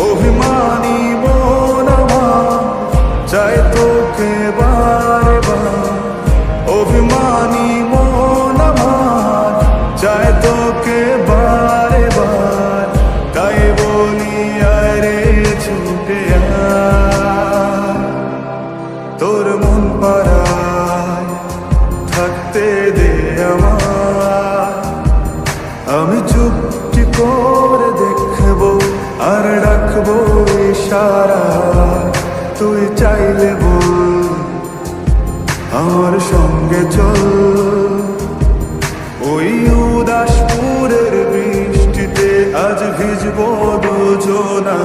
অভিমানী মন আমার চাই তোকে বারে বার, অভিমানী মন আমার চাই তোকে বারে বার। তাই বলি আরে ছুটে আয়, তোর মন পাড়ায় থাকতে দে আমার। আমি চুপটি করে দেখবো আর রাখবো ইশারা, তুই চাইলে বল আমার সঙ্গে চল। ওই উদাসপুরের বৃষ্টিতে আজ ভিজবো দুজনা।